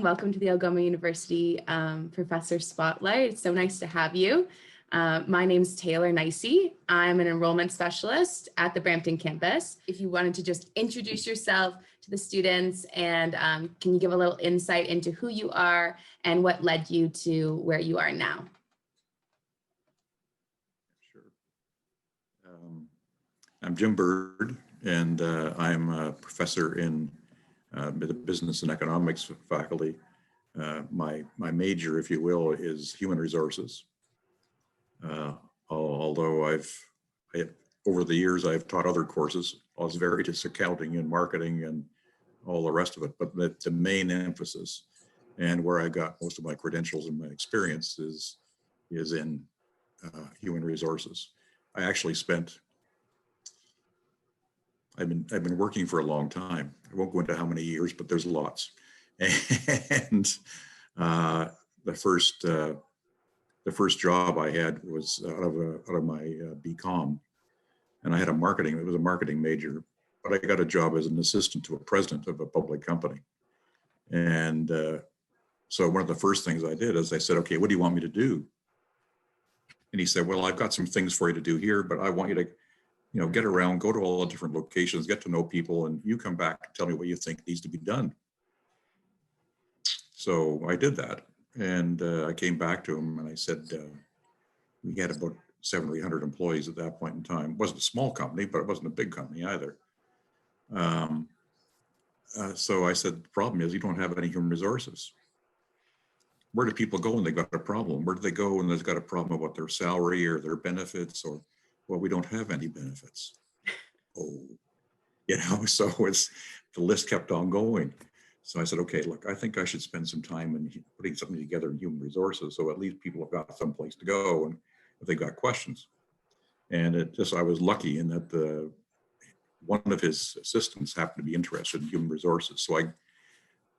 Welcome to the Algoma University Professor Spotlight. It's so nice to have you. My name's Taylor Nicey. I'm an enrollment specialist at the Brampton campus. If you wanted to just introduce yourself to the students and can you give a little insight into who you are and what led you to where you are now? Sure. I'm Jim Bird, and I'm a professor in the business and economics faculty. My major, if you will, is human resources. Although over the years, I've taught other courses, all various accounting and marketing and all the rest of it. But the main emphasis and where I got most of my credentials and my experience is in human resources. I actually I've been working for a long time. I won't go into how many years, but there's lots. And the first job I had was out of my BCom, and I had it was a marketing major, but I got a job as an assistant to a president of a public company. And so one of the first things I did is I said, okay, what do you want me to do? And he said, well, I've got some things for you to do here, but I want you to get around, go to all the different locations, get to know people, and you come back and tell me what you think needs to be done. So I did that. And I came back to him and I said, we had about 700 or 800 employees at that point in time. It wasn't a small company, but it wasn't a big company either. So I said, the problem is you don't have any human resources. Where do people go when they got a problem? Where do they go when they've got a problem about their salary or their benefits or, well, we don't have any benefits. Oh, so the list kept on going. So I said, okay, look, I think I should spend some time in putting something together in human resources. So at least people have got someplace to go and if they've got questions. And I was lucky in that one of his assistants happened to be interested in human resources. So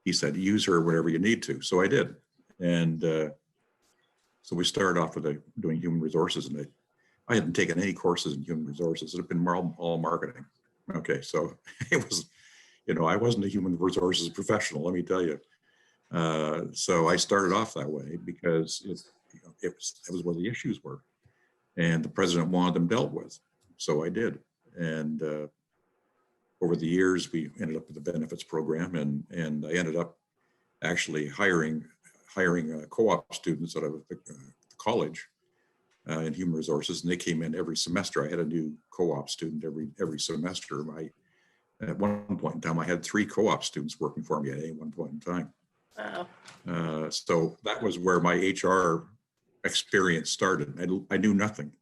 he said, use her wherever you need to. So I did. And so we started off with doing human resources, and I hadn't taken any courses in human resources. It had been all marketing. Okay, so it was, I wasn't a human resources professional, let me tell you. So I started off that way because it was where the issues were, and the president wanted them dealt with. So I did, and over the years we ended up with the benefits program, and I ended up actually hiring co-op students out of the college. In human resources, and they came in every semester. I had a new co-op student every semester. At one point in time, I had 3 co-op students working for me at any one point in time. Wow. So that was where my HR experience started. I knew nothing,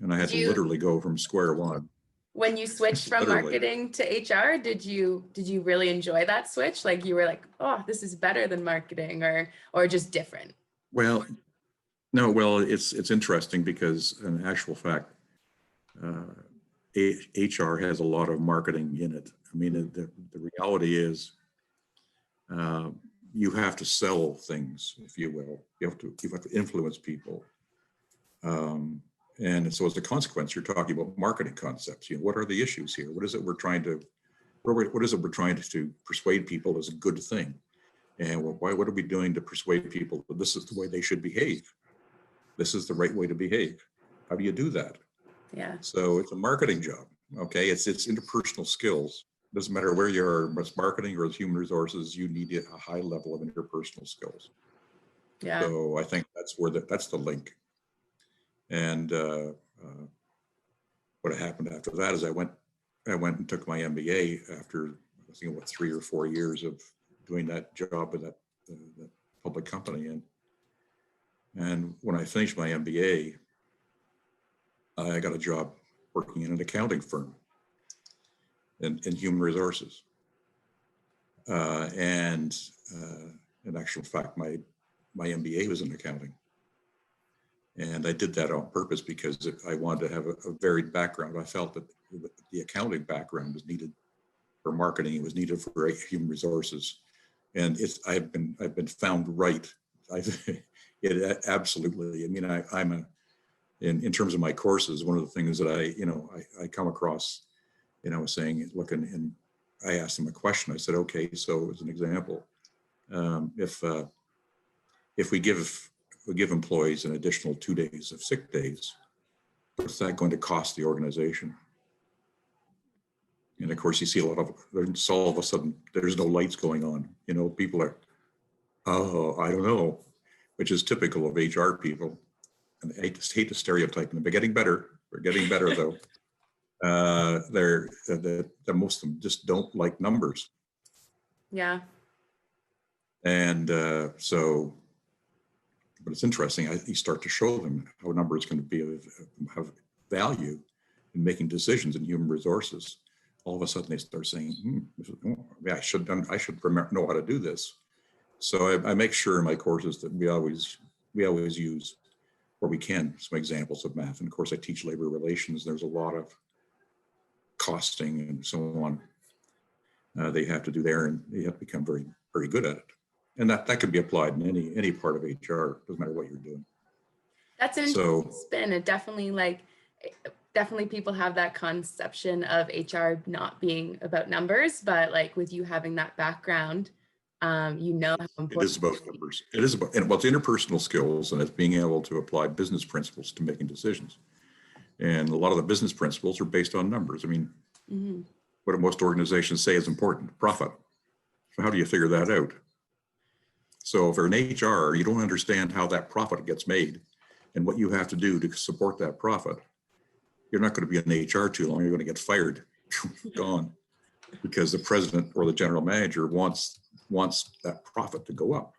and I had to literally go from square one. When you switched from marketing to HR, did you really enjoy that switch? Like you were like, oh, this is better than marketing, or just different? Well. No, well, it's interesting because in actual fact, HR has a lot of marketing in it. I mean, the reality is you have to sell things, if you will. You have to influence people. And so as a consequence, you're talking about marketing concepts. What are the issues here? What is it we're trying to persuade people is a good thing? And what are we doing to persuade people that this is the way they should behave? This is the right way to behave. How do you do that? Yeah. So it's a marketing job. Okay. It's interpersonal skills. Doesn't matter where you are, whether it's marketing or it's human resources, you need a high level of interpersonal skills. Yeah. So I think that's the link. And what happened after that is I went and took my MBA after, I think, 3 or 4 years of doing that job with that public company. And when I finished my MBA, I got a job working in an accounting firm in human resources. And in actual fact, my MBA was in accounting. And I did that on purpose because I wanted to have a varied background. I felt that the accounting background was needed for marketing. It was needed for human resources. And I've been found right. It absolutely. I mean, I'm in terms of my courses, one of the things that I come across, saying, look, and I asked them a question. I said, okay, so as an example, If we give employees an additional 2 days of sick days, what's that going to cost the organization? And of course, you see a lot of, so all of a sudden, there's no lights going on. You know, people are, oh, I don't know, which is typical of HR people. And I hate to stereotype them. They're getting better. They're getting better, though. The most of them just don't like numbers. Yeah. And so, but it's interesting. You start to show them how numbers can have value in making decisions in human resources. All of a sudden, they start saying, yeah, I should know how to do this. So I make sure in my courses that we always use, where we can, some examples of math. And of course, I teach labor relations. There's a lot of costing and so on they have to do there, and they have to become very, very good at it. And that can be applied in any part of HR. Doesn't matter what you're doing. That's an interesting spin. It definitely people have that conception of HR not being about numbers, but like with you having that background, you know how important it is about numbers. It is about, and well, it's interpersonal skills, and it's being able to apply business principles to making decisions. And a lot of the business principles are based on numbers. I mean, what do most organizations say is important? Profit. So how do you figure that out? So if you're in HR, you don't understand how that profit gets made and what you have to do to support that profit, you're not going to be in HR too long. You're going to get fired, gone, because the president or the general manager wants that profit to go up.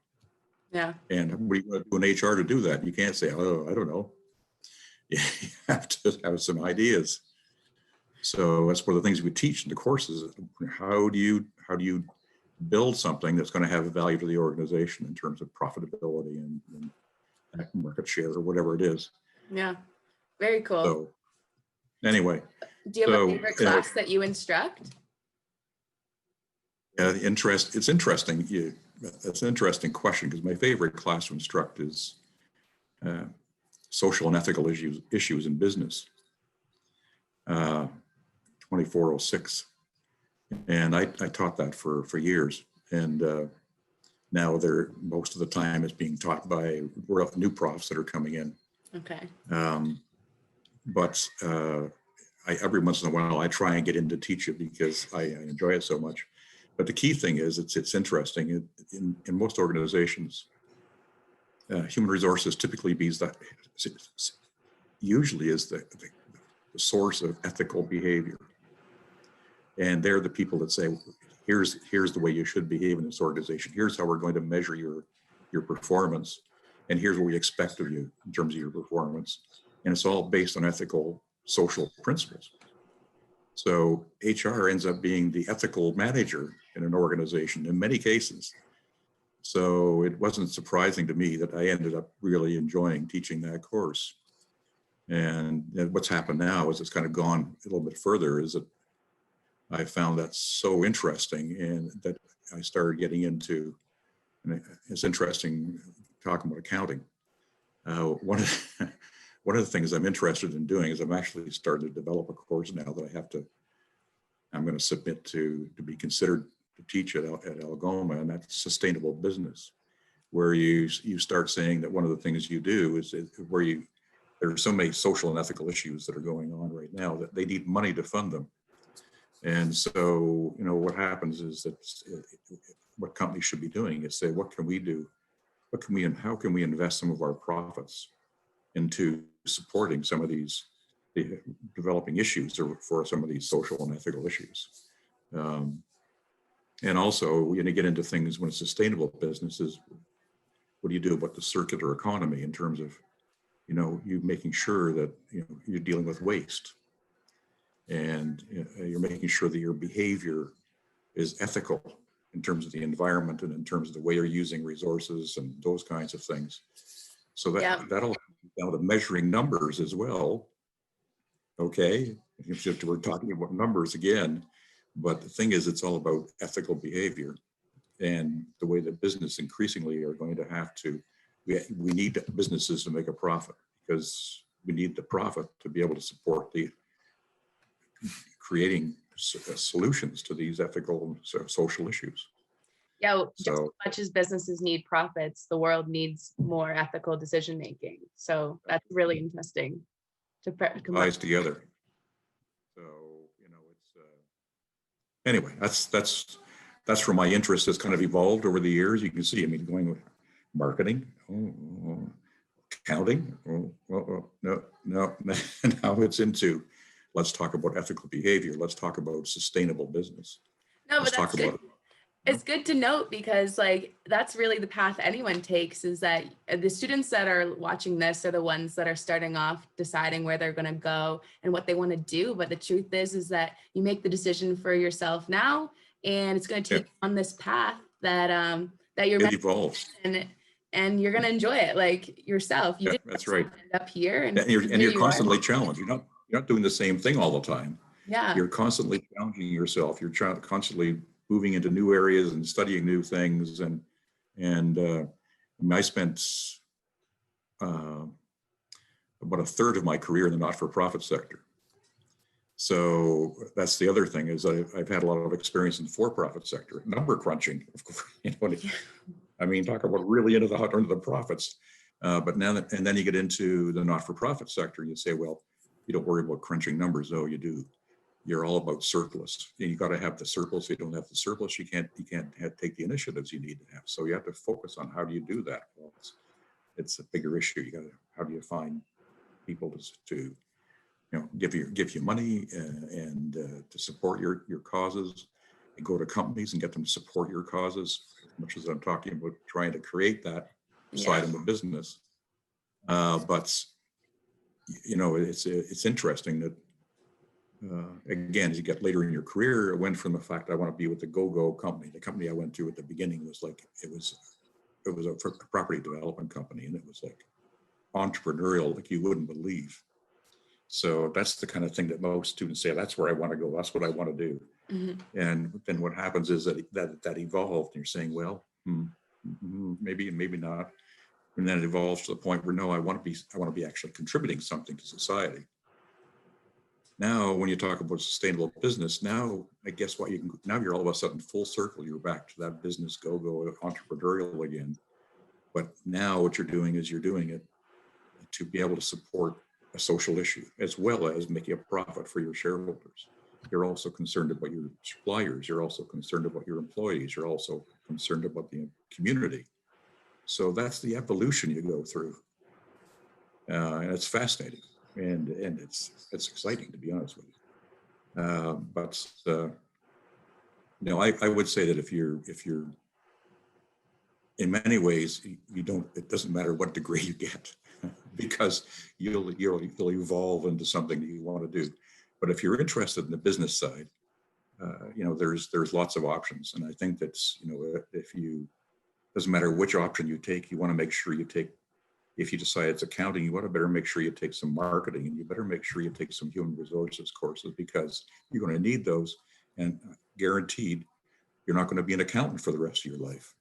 Yeah. And what are you going to do in HR to do that? You can't say, oh, I don't know. You have to have some ideas. So that's one of the things we teach in the courses. How do you build something that's going to have a value to the organization in terms of profitability and market share or whatever it is? Yeah, very cool. So anyway. Do you have a favorite class that you instruct? Yeah, it's interesting. That's an interesting question, because my favorite class to instruct is social and ethical issues in business. 2406. And I taught that for years. And now most of the time it's being taught by new profs that are coming in. Okay. But every once in a while I try and get in to teach it because I enjoy it so much. But the key thing is it's interesting. In most organizations, human resources typically usually is the source of ethical behavior. And they're the people that say, here's the way you should behave in this organization. Here's how we're going to measure your performance. And here's what we expect of you in terms of your performance. And it's all based on ethical social principles. So HR ends up being the ethical manager in an organization in many cases. So it wasn't surprising to me that I ended up really enjoying teaching that course. And what's happened now is it's kind of gone a little bit further, is that I found that so interesting, and that I started getting into, and it's interesting talking about accounting. One of the things I'm interested in doing is I'm actually starting to develop a course now that I'm going to submit to be considered to teach at Algoma, and that's sustainable business, where you start saying that one of the things you do is where there are so many social and ethical issues that are going on right now that they need money to fund them. And so, what happens is that what companies should be doing is say, what can we do? And how can we invest some of our profits into supporting some of the developing issues for some of these social and ethical issues? And also, we're going to get into things when it's sustainable businesses. What do you do about the circular economy in terms of, you making sure that you're dealing with waste, and you're making sure that your behavior is ethical in terms of the environment and in terms of the way you're using resources and those kinds of things. So that'll down to measuring numbers as well. Okay, we're talking about numbers again, but the thing is, it's all about ethical behavior, and the way that business increasingly are going to have to. We need businesses to make a profit, because we need the profit to be able to support the creating solutions to these ethical and social issues. Yeah, just So as much as businesses need profits, the world needs more ethical decision making. So that's really interesting to combine. ties together. So, it's anyway, that's where my interest has kind of evolved over the years. You can see, I mean, going with marketing, accounting, no. Now it's into, let's talk about ethical behavior. Let's talk about sustainable business. No, Let's but talk that's good. about, It's good to note because like that's really the path anyone takes, is that the students that are watching this are the ones that are starting off deciding where they're going to go and what they want to do. But the truth is that you make the decision for yourself now, and it's going to yeah, take you on this path that you're it meant evolves. and you're going to enjoy it like yourself. You Yeah, didn't that's have to right. end up here, and And here you're you are. constantly challenged. You're not doing the same thing all the time. Yeah. You're constantly challenging yourself. You're constantly moving into new areas and studying new things. And I mean, I spent uh, about a third of my career in the not-for-profit sector. So that's the other thing, is I've had a lot of experience in the for-profit sector, number crunching, of course. I mean, talk about really into the profits. But and then you get into the not-for-profit sector, and you say, well, you don't worry about crunching numbers. Oh, you do. You're all about surplus. You got to have the surplus. If you don't have the surplus, you can't take the initiatives you need to have. So you have to focus on how do you do that. Well, it's a bigger issue. You got to, how do you find people to give you money and to support your causes, and go to companies and get them to support your causes, as much as I'm talking about trying to create that side of the business. But it's interesting that again, as you get later in your career, it went from the fact I want to be with the go-go company. The company I went to at the beginning was like, it was a property development company, and it was like entrepreneurial like you wouldn't believe. So that's the kind of thing that most students say, that's where I want to go. That's what I want to do. Mm-hmm. And then what happens is that evolved, and you're saying, well, maybe and maybe not. And then it evolves to the point where, no, I want to be actually contributing something to society. Now, when you talk about sustainable business, now I guess now you're all of a sudden full circle. You're back to that business go entrepreneurial again. But now what you're doing is you're doing it to be able to support a social issue, as well as making a profit for your shareholders. You're also concerned about your suppliers. You're also concerned about your employees. You're also concerned about the community. So that's the evolution you go through. And it's fascinating. And it's exciting, to be honest with you. But I would say that if you're in many ways, it doesn't matter what degree you get, because you'll evolve into something that you want to do. But if you're interested in the business side, there's lots of options. And I think that's, doesn't matter which option you take, you want to make sure you take, if you decide it's accounting, you want to better make sure you take some marketing, and you better make sure you take some human resources courses, because you're going to need those, and guaranteed you're not going to be an accountant for the rest of your life.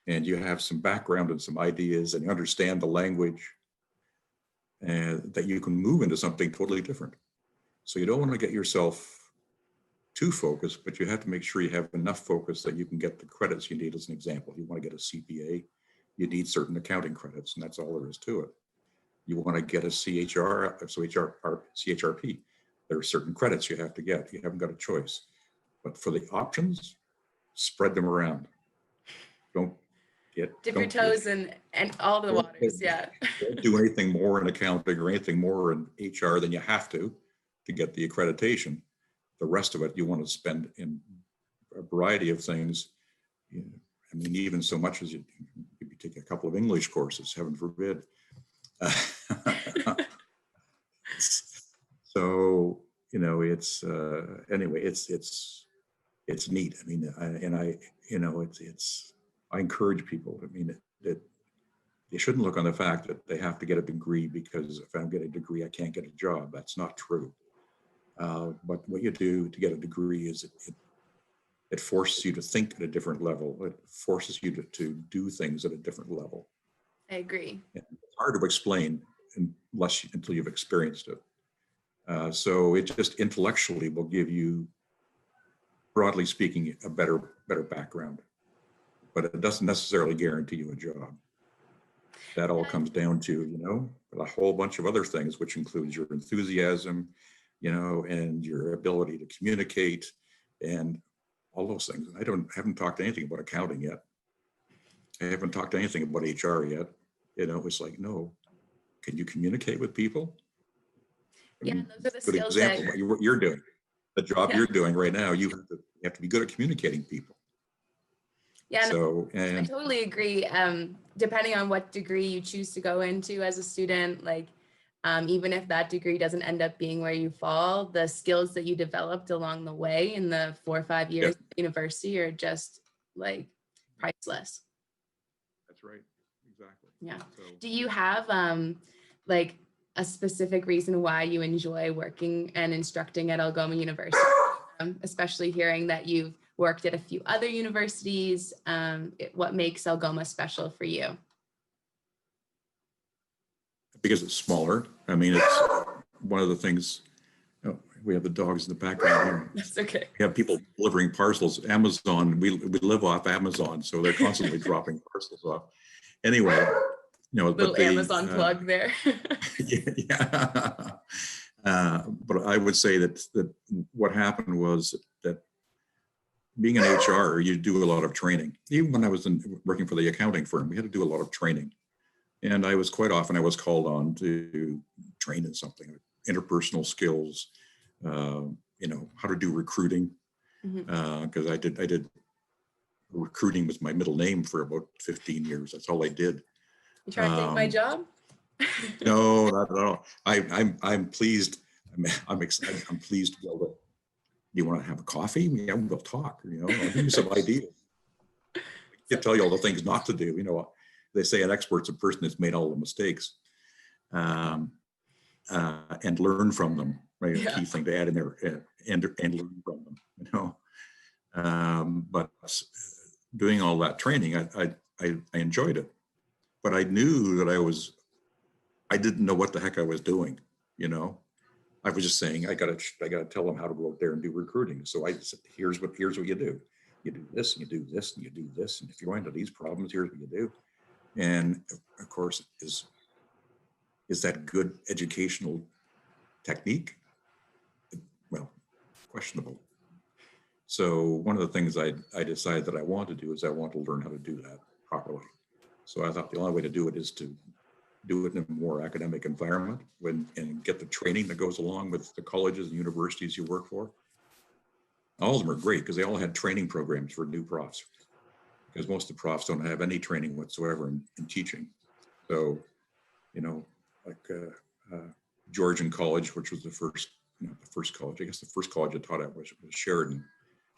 And you have some background and some ideas, and you understand the language, and that you can move into something totally different. So you don't want to get yourself too focused, but you have to make sure you have enough focus that you can get the credits you need. As an example, you want to get a CPA, you need certain accounting credits, and that's all there is to it. You want to get a CHRP, there are certain credits you have to get. You haven't got a choice. But for the options, spread them around. Don't dip your toes in and all the waters. Yeah. Don't do anything more in accounting or anything more in HR than you have to get the accreditation. The rest of it you want to spend in a variety of things. I mean, even so much as you take a couple of English courses, heaven forbid. So it's anyway, it's neat. I mean, I encourage people. I mean, that they shouldn't look on the fact that they have to get a degree, because if I don't get a degree, I can't get a job. That's not true. But what you do to get a degree is it forces you to think at a different level. It forces you to do things at a different level. I agree. And it's hard to explain until you've experienced it. So it just intellectually will give you broadly speaking, a better background, but it doesn't necessarily guarantee you a job. That all comes down to, a whole bunch of other things, which includes your enthusiasm, and your ability to communicate and all those things. I haven't talked anything about accounting yet. I haven't talked anything about HR yet. It's like, no, can you communicate with people? Yeah, those are the good skills example, that, what you're doing, the job yeah. you're doing right now, you have to be good at communicating people. Yeah, So, I and totally agree. Depending on what degree you choose to go into as a student, like even if that degree doesn't end up being where you fall, the skills that you developed along the way in the 4 or 5 years yeah, of university are just like priceless. that's right. Exactly. Yeah. So, Do you have like a specific reason why you enjoy working and instructing at Algoma University? Especially hearing that you've worked at a few other universities. What makes Algoma special for you? because it's smaller. I mean, it's one of the things, we have the dogs in the background here. That's okay. We have people delivering parcels. Amazon, we live off Amazon, so they're constantly dropping parcels off. Anyway, Little Amazon plug there. yeah. But I would say that what happened was that being in HR, you do a lot of training. Even when I was working for the accounting firm, we had to do a lot of training. And I was called on to train in something, interpersonal skills, how to do recruiting. Because I did recruiting was my middle name for about 15 years. That's all I did. You trying to take my job? No, not at all. I'm pleased. I'm excited. I'm pleased to be able to. Do you want to have a coffee? Yeah, we'll talk. I'll give you some ideas. I can tell you all the things not to do. They say an expert's a person that's made all the mistakes, and learn from them. Right, a key thing to add in there, and learn from them. But doing all that training, I enjoyed it, but I knew that I didn't know what the heck I was doing. I was just saying I gotta tell them how to go out there and do recruiting. So I said, here's what you do. You do this, and you do this, and you do this, and if you run into these problems, here's what you do. And of course, is that good educational technique? Well, questionable. So one of the things I decided that I want to do is I want to learn how to do that properly. So I thought the only way to do it is to do it in a more academic environment and get the training that goes along with the colleges and universities you work for. All of them are great because they all had training programs for new profs, because most of the profs don't have any training whatsoever in teaching. So, like Georgian College, which was the first college, I guess the first college I taught at was Sheridan,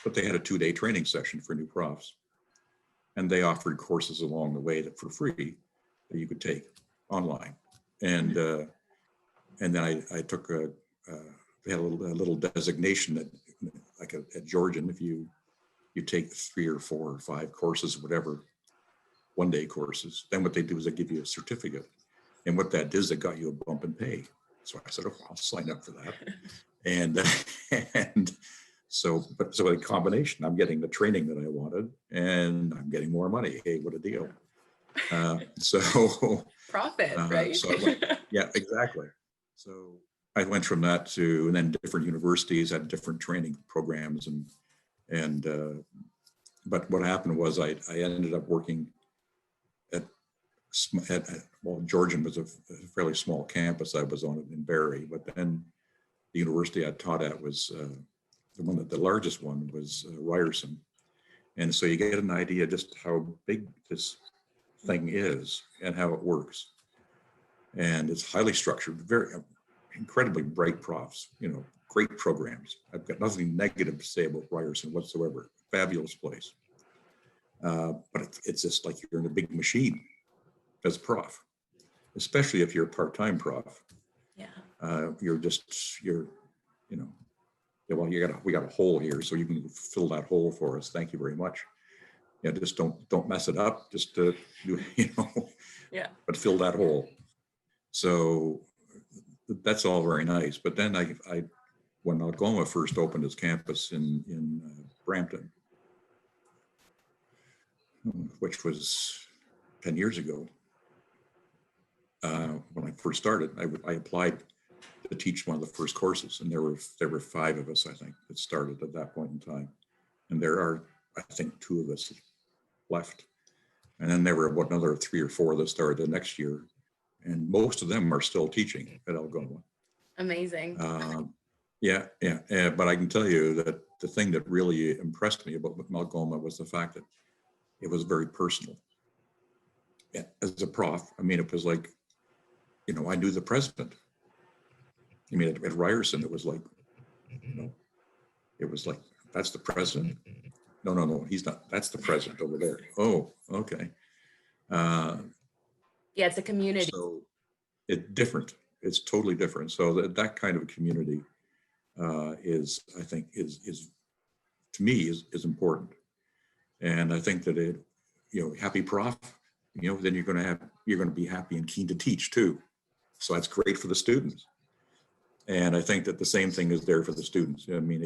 but they had a 2-day training session for new profs. And they offered courses along the way that for free that you could take online. And then I took they had a little designation that, like at Georgian, if you take 3 or 4 or 5 courses, whatever, 1-day courses, then what they do is they give you a certificate. And what that does, it got you a bump in pay. So I said, oh, I'll sign up for that. And so a combination, I'm getting the training that I wanted and I'm getting more money. Hey, what a deal. So profit, right? So yeah, exactly. So I went from that to, and then different universities had different training programs, but what happened was I ended up working at Georgian was a fairly small campus I was on in Barrie, but then the university I taught at was the largest one was Ryerson. And so you get an idea just how big this thing is and how it works. And it's highly structured, very incredibly bright profs, great programs. I've got nothing negative to say about Ryerson whatsoever. Fabulous place. But it's just like you're in a big machine as a prof, especially if you're a part-time prof. Yeah. We got a hole here, so you can fill that hole for us. Thank you very much. Yeah, just don't mess it up. Just do, Yeah. But fill that hole. So that's all very nice. But then I when Algoma first opened its campus in Brampton, which was 10 years ago. When I first started, I applied to teach one of the first courses, and there were 5 of us, I think, that started at that point in time, and there are, I think, 2 of us left, and then there were another 3 or 4 that started the next year, and most of them are still teaching at Algoma. Amazing. Yeah. But I can tell you that the thing that really impressed me about Algoma was the fact that it was very personal. Yeah, as a prof, I mean, it was like, I knew the president. I mean, at Ryerson, it was like, it was like, that's the president. No, he's not. That's the president over there. Oh, okay. Yeah, it's a community. So it's different. It's totally different. So that kind of a community is, I think, is to me is important. And I think that happy prof, then you're going to be happy and keen to teach too. So that's great for the students. And I think that the same thing is there for the students. I mean,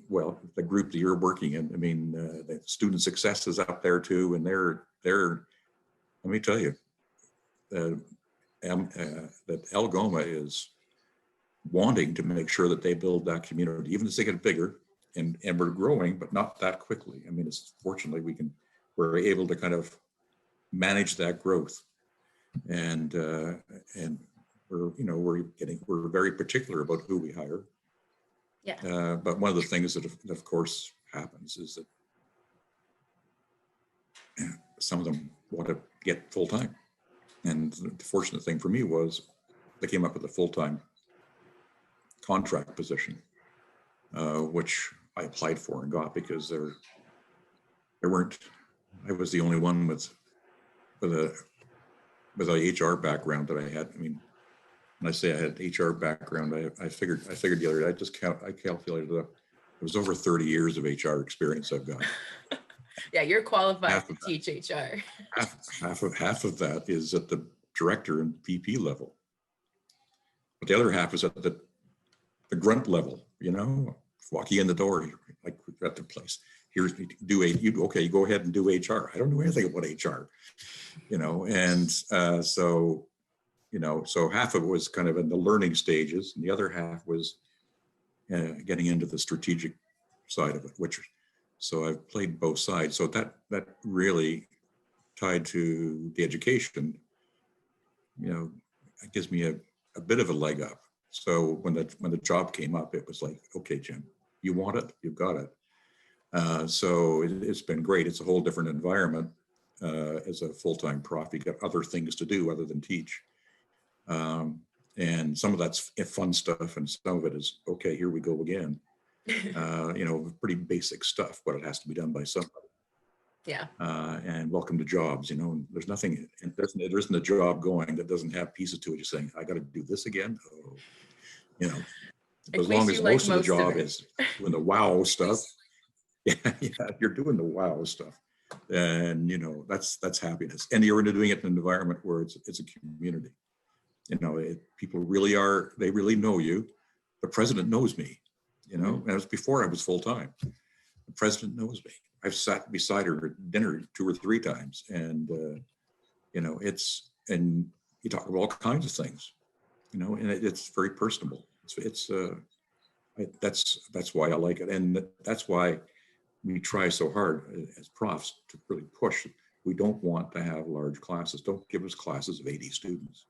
well, the group that you're working in, I mean, the student success is up there too. And they're let me tell you, that Algoma is wanting to make sure that they build that community, even as they get bigger, and we're growing, but not that quickly. I mean, fortunately we're able to kind of manage that growth, and we're very particular about who we hire. Yeah. But one of the things that of course happens is that some of them want to get full time. And the fortunate thing for me was they came up with a full-time contract position, which I applied for and got because there weren't. I was the only one with a HR background that I had. I mean, when I say I had HR background, I figured the other day, I calculated it up. It was over 30 years of HR experience I've got. Yeah, you're qualified to teach HR. Half of that is at the director and VP level, but the other half is at the grunt level. Walk you in the door, like at the place. Here's you go ahead and do HR. I don't know anything about HR, and so half of it was kind of in the learning stages, and the other half was getting into the strategic side of it, so I've played both sides. So that really tied to the education, it gives me a bit of a leg up. So when the job came up, it was like, okay, Jim, you want it, you've got it. So it's been great. It's a whole different environment as a full-time prof. You got other things to do other than teach. And some of that's fun stuff, and some of it is, okay, here we go again. Pretty basic stuff, but it has to be done by somebody. Yeah. And welcome to jobs. There's nothing, there isn't a job going that doesn't have pieces to it. You're saying, I got to do this again. As long as most of the job is doing the wow stuff. Yeah, you're doing the wow stuff. And, that's happiness. And you're doing it in an environment where it's a community. People they really know you. The president knows me, and it was before I was full time. The president knows me. I've sat beside her at dinner 2 or 3 times, and and you talk about all kinds of things, and it's very personable. That's why I like it, and that's why we try so hard as profs to really push. We don't want to have large classes. Don't give us classes of 80 students.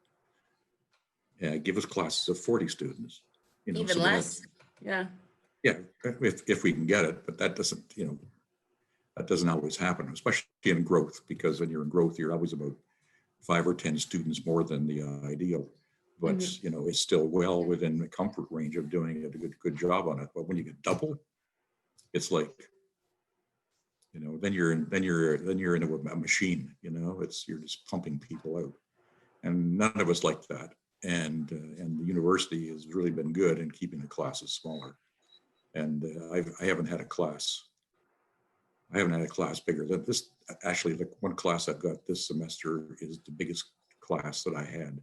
Give us classes of 40 students. Even so less. Yeah, if we can get it, but that doesn't always happen, especially in growth, because when you're in growth, you're always about 5 or 10 students more than the ideal. But it's still well within the comfort range of doing a good job on it. But when you get double, it's like, then you're in a machine. You're just pumping people out, and none of us like that. And the university has really been good in keeping the classes smaller. And I haven't had a class bigger than this. Actually, the one class I've got this semester is the biggest class that I had, and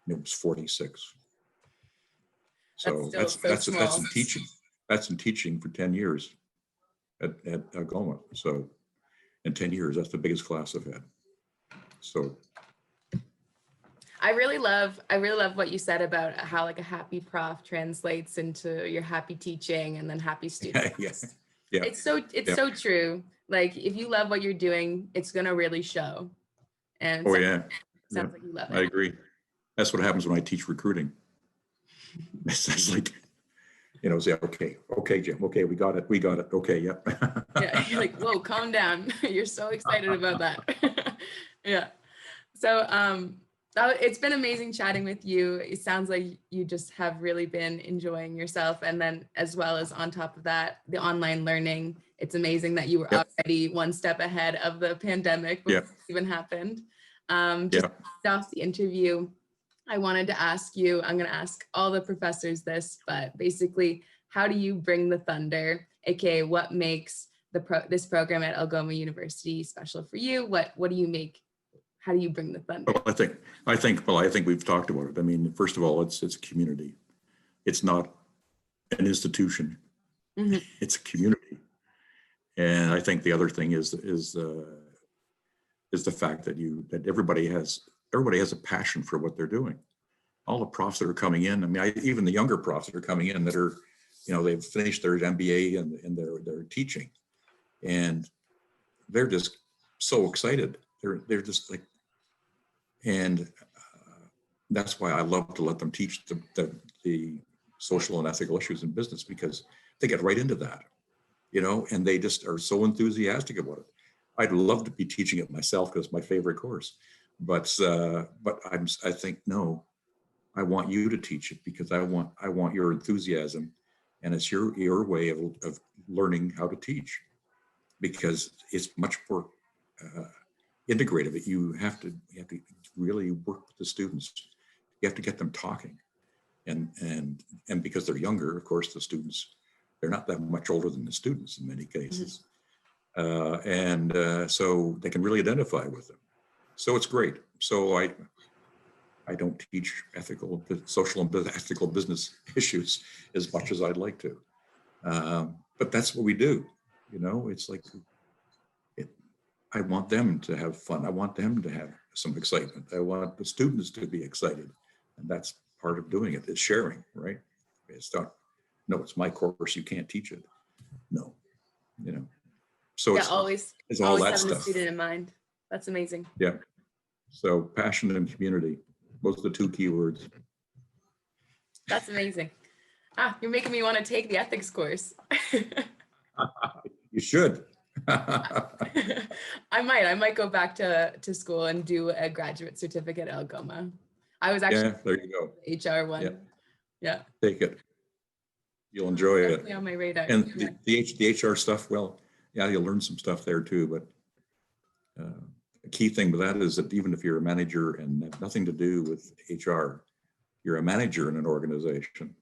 it was 46. That's So still so that's small. in teaching. That's in teaching for 10 years at Algoma. So in 10 years, that's the biggest class I've had. So I really love what you said about how like a happy prof translates into your happy teaching and then happy students. yeah. It's so true. Like if you love what you're doing, it's gonna really show. And Oh so, yeah. sounds like you love I it. agree. That's what happens when I teach recruiting. It's like, say, okay, Jim, okay, we got it, okay, yep. Yeah, you're like, whoa, calm down. You're so excited about that. Yeah. So it's been amazing chatting with you. It sounds like you just have really been enjoying yourself. And then as well as on top of that, the online learning. It's amazing that you were already one step ahead of the pandemic before it even happened. Just off the interview, I wanted to ask you, I'm going to ask all the professors this, but basically, how do you bring the thunder? AKA, what makes this program at Algoma University special for you? What do you make? How do you bring the thunder? Well, I think we've talked about it. I mean, first of all, it's a community. It's not an institution. Mm-hmm. It's a community. And I think the other thing is the fact that everybody has a passion for what they're doing. All the profs that are coming in, I mean, even the younger profs that are coming in that are, they've finished their MBA and they're teaching, and they're just so excited. They're just like, and that's why I love to let them teach the social and ethical issues in business, because they get right into that, and they just are so enthusiastic about it. I'd love to be teaching it myself because it's my favorite course, but I think, no, I want you to teach it because I want your enthusiasm, and it's your way of learning how to teach, because it's much more integrative. You have to really work with the students. You have to get them talking, and because they're younger, of course, the students, they're not that much older than the students in many cases. Mm-hmm. So they can really identify with them. So it's great. So I don't teach social and ethical business issues as much as I'd like to. But that's what we do. It's like, I want them to have fun. I want them to have some excitement. I want the students to be excited. And that's part of doing it, is sharing, right? It's not, no, it's my course, you can't teach it. No, So it's all that having stuff. The student in mind. That's amazing. Yeah. So passion and community, those are the two key words. That's amazing. You're making me want to take the ethics course. You should. I might go back to school and do a graduate certificate at Algoma. I was actually there you go. The HR one. Yeah. Take it. You'll enjoy it. Definitely on my radar. And the HR stuff, well, yeah, you'll learn some stuff there too, but the key thing with that is that even if you're a manager and have nothing to do with HR, you're a manager in an organization.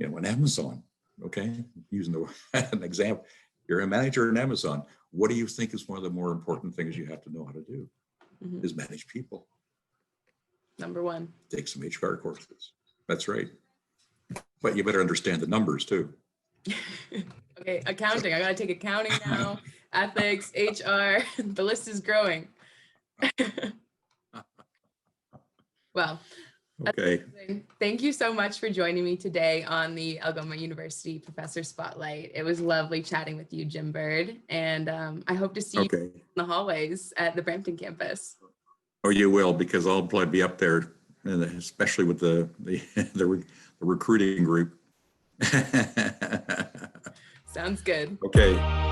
In Amazon, okay, using an example, you're a manager in Amazon. What do you think is one of the more important things you have to know how to do? Mm-hmm. Is manage people. Number one. Take some HR courses. That's right. But you better understand the numbers too. Okay, accounting. I got to take accounting now. Ethics, HR. The list is growing. Wow. Okay. Thank you so much for joining me today on the Algoma University Professor Spotlight. It was lovely chatting with you, Jim Bird, and I hope to see you in the hallways at the Brampton campus. Oh, you will, because I'll probably be up there, and especially with the recruiting group. Sounds good. Okay.